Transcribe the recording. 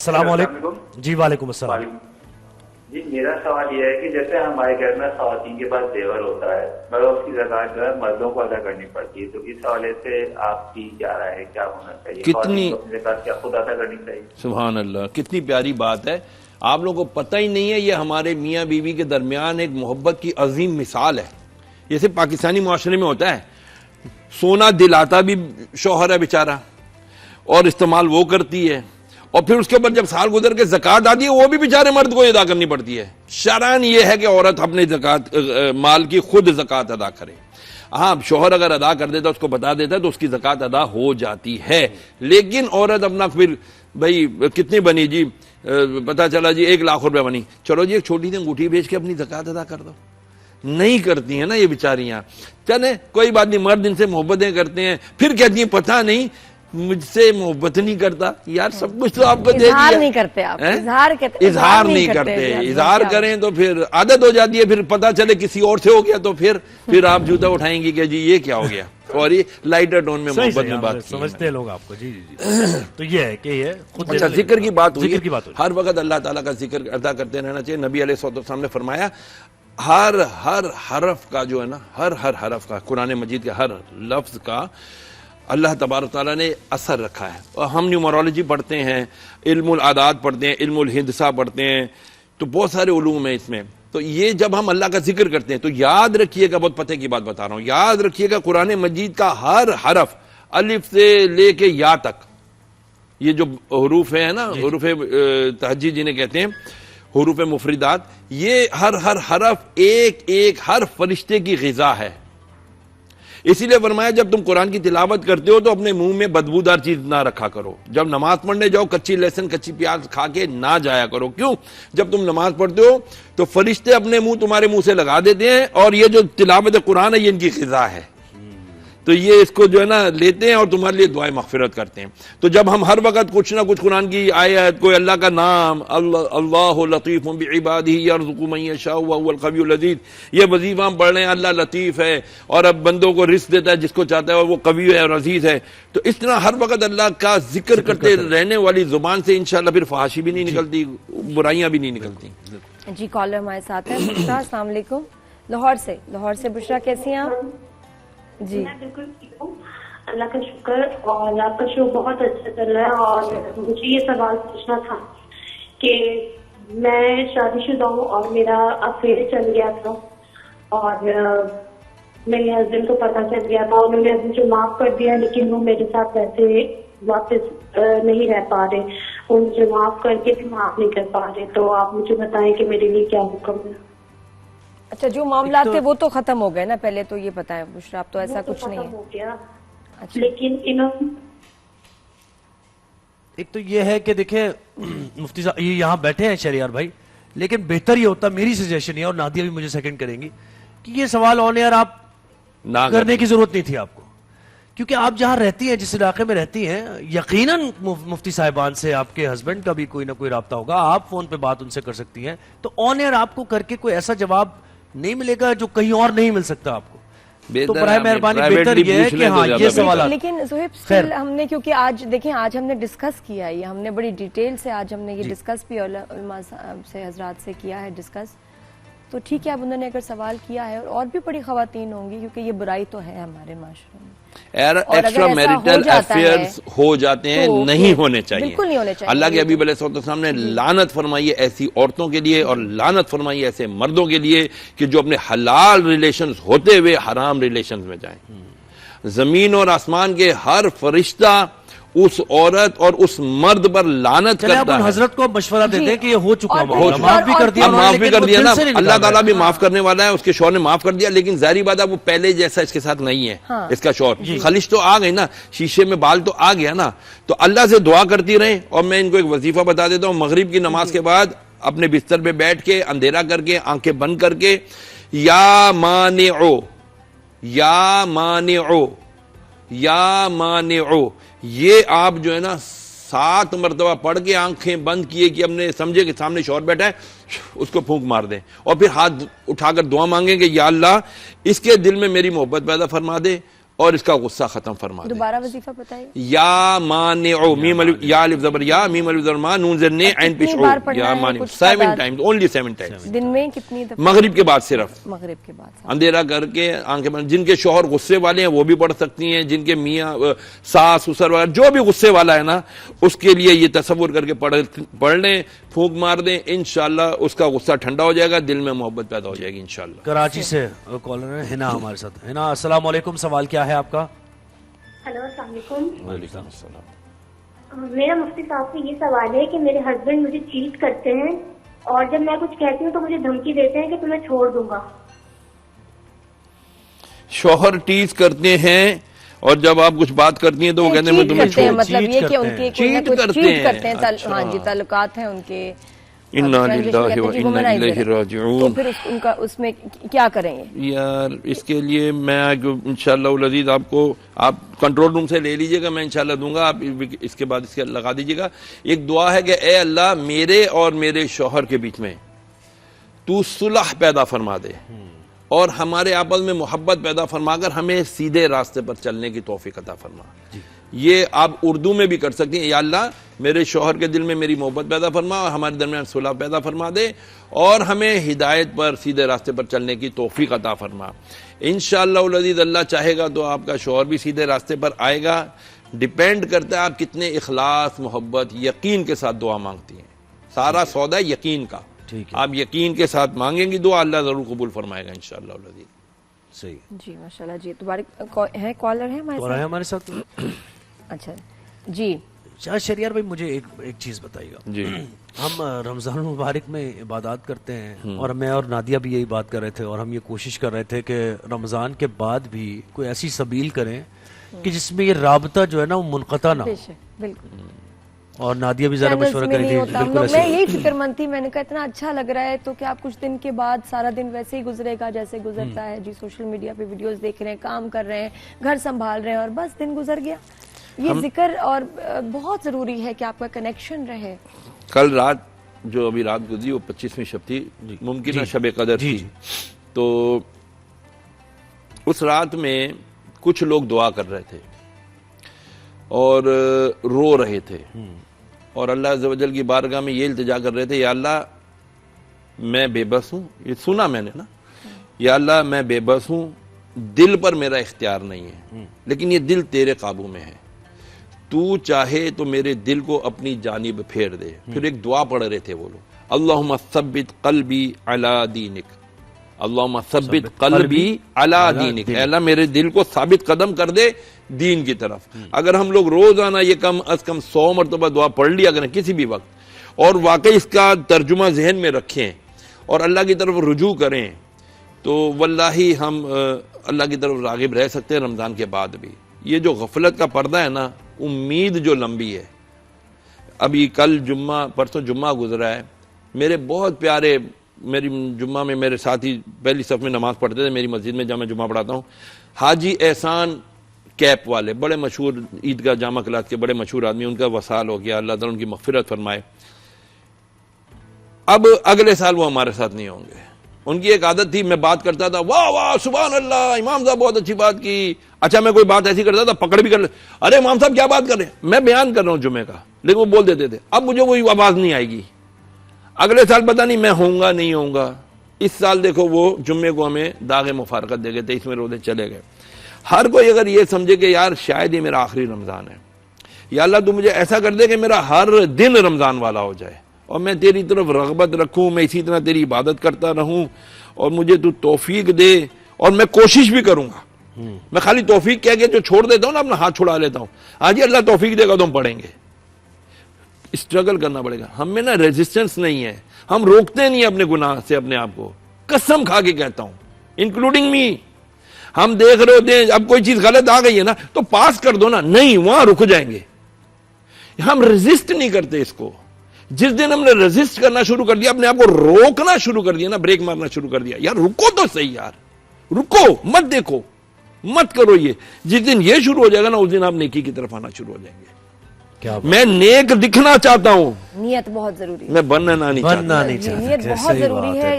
السلام علیکم جی وعلیکم السلام جی میرا سوال یہ ہے کہ جیسے ہمارے گھر میں خواتین کے پاس زیور ہوتا ہے مگر اس کی زکات جو ہے مردوں کو ادا کرنی پڑتی ہے، تو اس حوالے سے آپ کی کیا رائے ہے، کیا ہونا چاہیے؟ خواتین کو اپنی زکات کیا خود ادا کرنی چاہیے؟ سبحان اللہ، کتنی پیاری بات ہے. آپ لوگوں کو پتہ ہی نہیں ہے، یہ ہمارے میاں بیوی کے درمیان ایک محبت کی عظیم مثال ہے. جیسے پاکستانی معاشرے میں ہوتا ہے، سونا دلاتا بھی شوہر ہے بیچارہ اور استعمال وہ کرتی ہے، اور پھر اس کے بعد جب سال گزر کے زکات آتی ہے وہ بھی بیچارے مرد کو ادا کرنی پڑتی ہے. شرعاً یہ ہے کہ عورت اپنے زکات مال کی خود زکات ادا کرے. ہاں شوہر اگر ادا کر دیتا، اس کو بتا دیتا تو اس کی زکات ادا ہو جاتی ہے. لیکن عورت اپنا پھر بھائی کتنی بنی جی، پتا چلا جی 1 لاکھ روپے بنی، چلو جی ایک چھوٹی سی انگوٹھی بیچ کے اپنی زکات ادا کر دو. نہیں کرتی ہیں نا یہ بیچاریاں. چلیں کوئی بات نہیں، مرد ان سے محبتیں کرتے ہیں، پھر کہتی ہیں پتہ نہیں مجھ سے محبت نہیں کرتا. یار سب کچھ تو آپ کو دے دیا. اظہار نہیں کرتے آپ، اظہار نہیں کرتے. اظہار کریں تو پھر عادت ہو جاتی ہے، پھر پتہ چلے کسی اور سے ہو گیا تو پھر آپ جوتا اٹھائیں گی کہ جی یہ کیا ہو گیا. اور یہ لائٹر ٹون میں محبت میں بات سمجھتے ہیں لوگ آپ کو. جی جی تو یہ ہے کہ یہ خود اچھا ذکر کی بات ہوئی. ذکر کی بات ہوئی، ہر وقت اللہ تعالیٰ کا ذکر ادا کرتے رہنا چاہیے. نبی علیہ الصلوۃ والسلام نے فرمایا ہر حرف کا جو ہے نا، ہر حرف کا، قرآن مجید کے ہر لفظ کا اللہ تبارک تعالیٰ نے اثر رکھا ہے. اور ہم نیومرولوجی پڑھتے ہیں، علم العداد پڑھتے ہیں، علم الہندسہ پڑھتے ہیں، تو بہت سارے علوم ہیں اس میں. تو یہ جب ہم اللہ کا ذکر کرتے ہیں تو یاد رکھیے گا، بہت پتہ کی بات بتا رہا ہوں، یاد رکھیے گا قرآن مجید کا ہر حرف الف سے لے کے یا تک، یہ جو حروف ہیں نا، حروف تہجی جنہیں کہتے ہیں، حروف مفردات، یہ ہر حرف ایک ہر فرشتے کی غذا ہے. اسی لیے فرمایا جب تم قرآن کی تلاوت کرتے ہو تو اپنے منہ میں بدبودار چیز نہ رکھا کرو. جب نماز پڑھنے جاؤ کچی لہسن کچی پیاز کھا کے نہ جایا کرو. کیوں؟ جب تم نماز پڑھتے ہو تو فرشتے اپنے منہ تمہارے منہ سے لگا دیتے ہیں، اور یہ جو تلاوت قرآن ہے یہ ان کی غذا ہے. تو یہ اس کو جو ہے نا لیتے ہیں اور تمہارے لیے دعائیں مغفرت کرتے ہیں. تو جب ہم ہر وقت کچھ نہ کچھ قرآن کی آیت، کوئی اللہ کا نام، اللہ لطیف بعبادہ یرزق من یشاء وهو القوی العزیز، یہ وظیفہ ہم پڑھ رہے ہیں، اللہ لطیف ہے اور اب بندوں کو رزق دیتا ہے جس کو چاہتا ہے، اور وہ قوی ہے اور عزیز ہے. تو اس طرح ہر وقت اللہ کا ذکر کرتے رہنے والی زبان سے انشاءاللہ پھر فحاشی بھی نہیں نکلتی، برائیاں بھی نہیں نکلتی. جی کالر ہمارے ساتھ ہے بشرا. السلام علیکم. لاہور سے بشرا، کیسی ہیں آپ؟ جی میں بالکل ٹھیک ہوں، اللہ کا شکر. اور آپ کا شو بہت اچھا چل رہا ہے. اور مجھے یہ سوال پوچھنا تھا کہ میں شادی شدہ ہوں اور میرا افیئر چل گیا تھا، اور میرے ہسبینڈ کو پتہ چل گیا تھا. انہوں نے مجھے معاف کر دیا، لیکن وہ میرے ساتھ ویسے واپس نہیں رہ پا رہے. وہ مجھے معاف کر کے بھی معاف نہیں کر پا رہے. تو آپ مجھے بتائیں کہ میرے لیے کیا حکم ہے. اچھا، جو معاملات تھے وہ تو ختم ہو گئے نا پہلے، تو یہ پتہ ہے بشرا اب تو ایسا کچھ نہیں ہو گیا. اچھا، لیکن ایک تو یہ ہے کہ دیکھیں مفتی صاحب یہ یہاں بیٹھے ہیں شہریار بھائی، لیکن بہتر یہ ہوتا، میری سجیشن ہے، اور نادیہ بھی مجھے سیکنڈ کریں گی، کہ یہ سوال آن ایئر آپ کرنے کی ضرورت نہیں تھی آپ کو. کیونکہ آپ جہاں رہتی ہیں، جس علاقے میں رہتی ہیں، یقیناً مفتی صاحبان سے آپ کے ہسبینڈ کا بھی کوئی نہ کوئی رابطہ ہوگا، آپ فون پہ بات ان سے کر سکتی ہیں. تو آن ایئر آپ کو کر کے کوئی ایسا جواب نہیں ملے گا جو کہیں اور نہیں مل سکتا آپ کو. تو برائے مہربانی بہتر یہ ہے کہ ہاں یہ سوالات. لیکن زہیب اسٹل ہم نے، کیونکہ آج دیکھیں آج ہم نے ڈسکس کیا ہے، ہم نے بڑی ڈیٹیل سے آج ہم نے یہ ڈسکس بھی علماء سے حضرات سے کیا ہے ڈسکس. تو ٹھیک ہے، اب انہوں نے اگر سوال کیا ہے، اور بھی بڑی خواتین ہوں گی، کیونکہ یہ برائی تو ہے ہمارے معاشرے میں. ایکسٹرا میریٹل افیئرز ہو جاتے ہیں، نہیں ہونے چاہیے، بالکل نہیں ہونے چاہیے. اللہ کے حبیب علیہ السلام نے لعنت فرمائی ہے ایسی عورتوں کے لیے، اور لعنت فرمائی ہے ایسے مردوں کے لیے کہ جو اپنے حلال ریلیشنز ہوتے ہوئے حرام ریلیشنز میں جائیں. زمین اور آسمان کے ہر فرشتہ اس عورت اور اس مرد پر لعنت کرتا ہے. حضرت کو مشورہ دیتے ہیں کہ یہ ہو چکا، معاف بھی کر دیا نا، اللہ تعالیٰ بھی معاف کرنے والا ہے. اس کے شوہر نے معاف کر دیا، لیکن ظاہری بات ہے وہ پہلے جیسا اس کے ساتھ نہیں ہے. اس کا شوہر خلش تو آ گئی نا، شیشے میں بال تو آ گیا نا. تو اللہ سے دعا کرتی رہیں. اور میں ان کو ایک وظیفہ بتا دیتا ہوں، مغرب کی نماز کے بعد اپنے بستر پہ بیٹھ کے اندھیرا کر کے آنکھیں بند کر کے یا مانعو یا مانعو یا مانعو، یہ آپ جو ہے نا 7 مرتبہ پڑھ کے آنکھیں بند کیے کہ ہم نے سمجھے کہ سامنے شوہر بیٹھا ہے، اس کو پھونک مار دیں، اور پھر ہاتھ اٹھا کر دعا مانگیں کہ یا اللہ اس کے دل میں میری محبت پیدا فرما دے، اور اس کا غصہ ختم فرما دے. دوبارہ وظیفہ بتائیے. یا مانعو میم الف یا الف زبر یا میم الف زبر ما نون زر نے عین پیش او یا مانعو 7 ٹائمز اونلی 7 ٹائمز. دن میں کتنی دفعہ؟ مغرب کے بعد صرف. مغرب کے بعد اندھیرا کر کے آنکھیں بند. جن کے شوہر غصے والے ہیں وہ بھی پڑھ سکتی ہیں. جن کے میاں ساس سسر وغیرہ جو بھی غصے والا ہے نا اس کے لیے یہ تصور کر کے پڑھ لیں, پھونک مار دیں, انشاءاللہ اس کا غصہ ٹھنڈا ہو جائے گا, دل میں محبت پیدا ہو جائے گی انشاءاللہ. کراچی سے کالر ہے ہنا ہمارے ساتھ. ہنا السلام علیکم, سوال کیا ہے آپ کا؟ ہیلو السلام علیکم. وعلیکم السلام. میرا مفتی صاحب سے یہ سوال ہے کہ میرے ہسبینڈ مجھے چیٹ کرتے ہیں اور جب میں کچھ کہتی ہوں تو مجھے دھمکی دیتے ہیں کہ تمہیں چھوڑ دوں گا. شوہر ٹیز کرتے ہیں اور جب آپ کچھ بات کرتی ہیں تو وہ کہتے ہیں میں تمہیں کرتے ہیں, چھوڑ. مطلب یہ کہ ان کے کوئی نہ کوئی چیٹ کرتے ہیں. اچھا. ہاں جی, تعلقات ہیں ان کے. انا للہ و انا الیہ تو راجعون. پھر ان کا اس میں کیا کریں گے یار اس کے لیے میں انشاءاللہ العزیز آپ کنٹرول روم سے لے لیجئے گا, میں انشاءاللہ دوں گا, آپ اس کے بعد اس کے لگا دیجئے گا. ایک دعا ہے کہ اے اللہ میرے اور میرے شوہر کے بیچ میں تو صلح پیدا فرما دے اور ہمارے آپس میں محبت پیدا فرما کر ہمیں سیدھے راستے پر چلنے کی توفیق عطا فرما. یہ آپ اردو میں بھی کر سکتی ہیں, یا اللہ میرے شوہر کے دل میں میری محبت پیدا فرما اور ہمارے درمیان صلح پیدا فرما دے اور ہمیں ہدایت پر سیدھے راستے پر چلنے کی توفیق عطا فرما. انشاءاللہ العزیز اللہ چاہے گا تو آپ کا شوہر بھی سیدھے راستے پر آئے گا. ڈیپینڈ کرتا ہے آپ کتنے اخلاص, محبت, یقین کے ساتھ دعا مانگتی ہیں. سارا سودا ہے یقین کا. آپ یقین کے ساتھ مانگیں گی دعا, اللہ ضرور قبول فرمائے گا انشاءاللہ العزیز. صحیح جی ماشاءاللہ. جی دوبارہ ہے کالر ہے ہمارے ساتھ. اچھا جی شریار بھائی مجھے ایک چیز بتائیے گا. جی ہم رمضان المبارک میں عبادات کرتے ہیں اور میں اور نادیہ بھی یہی بات کر رہے تھے اور ہم یہ کوشش کر رہے تھے کہ رمضان کے بعد بھی کوئی ایسی سبیل کریں کہ جس میں یہ رابطہ جو ہے نا وہ منقطع نہ ہو. بالکل. اور نادیہ بھی ذرا مشورہ کری تھی بالکل میں یہی فکر مند تھی, میں نے کہا اتنا اچھا لگ رہا ہے تو کیا کچھ دن کے بعد سارا دن ویسے ہی گزرے گا جیسے گزرتا ہے. جی سوشل میڈیا پہ ویڈیوز دیکھ رہے ہیں, کام کر رہے ہیں, گھر سنبھال رہے ہیں اور بس دن گزر گیا. یہ ذکر اور بہت ضروری ہے کہ آپ کا کنیکشن رہے. کل رات جو ابھی رات گزری وہ 25ویں شب تھی, ممکنہ شب قدر تھی. تو اس رات میں کچھ لوگ دعا کر رہے تھے اور رو رہے تھے اور اللہ عز و جل کی بارگاہ میں یہ التجا کر رہے تھے, یا اللہ میں بے بس ہوں. یہ سنا میں نے نا, یا اللہ میں بے بس ہوں, دل پر میرا اختیار نہیں ہے لیکن یہ دل تیرے قابو میں ہے. تو چاہے تو میرے دل کو اپنی جانب پھیر دے. پھر ایک دعا پڑھ رہے تھے وہ لوگ, اللہم ثبت قلبی علی دینک, اللہم ثبت قلبی علی دینک, اے اللہ میرے دل کو ثابت قدم کر دے دین کی طرف. اگر ہم لوگ روزانہ یہ کم از کم 100 مرتبہ دعا پڑھ لیا کریں کسی بھی وقت اور واقعی اس کا ترجمہ ذہن میں رکھیں اور اللہ کی طرف رجوع کریں تو واللہ ہم اللہ کی طرف راغب رہ سکتے ہیں رمضان کے بعد بھی. یہ جو غفلت کا پردہ ہے نا, امید جو لمبی ہے. ابھی کل جمعہ, پرسوں جمعہ گزرا ہے, میرے بہت پیارے, میری جمعہ میں میرے ساتھی پہلی صف میں نماز پڑھتے تھے میری مسجد میں جہاں میں جمعہ پڑھاتا ہوں, حاجی احسان کیپ والے, بڑے مشہور عیدگاہ جامع کلاس کے بڑے مشہور آدمی, ان کا وصال ہو گیا, اللہ تعالیٰ ان کی مغفرت فرمائے. اب اگلے سال وہ ہمارے ساتھ نہیں ہوں گے. ان کی ایک عادت تھی, میں بات کرتا تھا واہ واہ سبحان اللہ, امام صاحب بہت اچھی بات کی. اچھا میں کوئی بات ایسی کرتا تھا پکڑ بھی کر لے, ارے امام صاحب کیا بات کر رہے ہیں, میں بیان کر رہا ہوں جمعے کا, لیکن وہ بول دیتے تھے. اب مجھے وہی آواز نہیں آئے گی. اگلے سال پتہ نہیں میں ہوں گا نہیں ہوں گا. اس سال دیکھو وہ جمعے کو ہمیں داغ مفارقت دے گئے, 23ویں روزے چلے گئے. ہر کوئی اگر یہ سمجھے کہ یار شاید یہ میرا آخری رمضان ہے, یا اللہ تو مجھے ایسا کر دے کہ میرا ہر دن رمضان والا ہو جائے اور میں تیری طرف رغبت رکھوں, میں اسی طرح تیری عبادت کرتا رہوں اور مجھے تو توفیق دے, اور میں کوشش بھی کروں گا. میں خالی توفیق کہہ کے جو چھوڑ دیتا ہوں نا, اپنا ہاتھ چھڑا لیتا ہوں, ہاں جی اللہ توفیق دے گا تو ہم پڑھیں گے. اسٹرگل کرنا پڑے گا. ہم میں نا ریزسٹنس نہیں ہے, ہم روکتے نہیں اپنے گناہ سے اپنے آپ کو, قسم کھا کے کہتا ہوں انکلوڈنگ می. ہم دیکھ رہے ہوتے ہیں اب کوئی چیز غلط آ گئی ہے نا تو پاس کر دو نا, نہیں وہاں رک جائیں گے. ہم ریزسٹ نہیں کرتے اس کو. جس دن ہم نے ریزسٹ کرنا شروع کر دیا, اپنے آپ کو روکنا شروع کر دیا نا, بریک مارنا شروع کر دیا, یار رکو تو صحیح, یار رکو, مت دیکھو, مت کرو یہ. جس دن یہ شروع ہو جائے گا نا اس دن آپ نیکی کی طرف آنا شروع ہو جائیں گے. میں نیک دکھنا چاہتا ہوں, نیت بہت ضروری ہے, میں بننا نہیں چاہتا. نیت بہت ضروری ہے.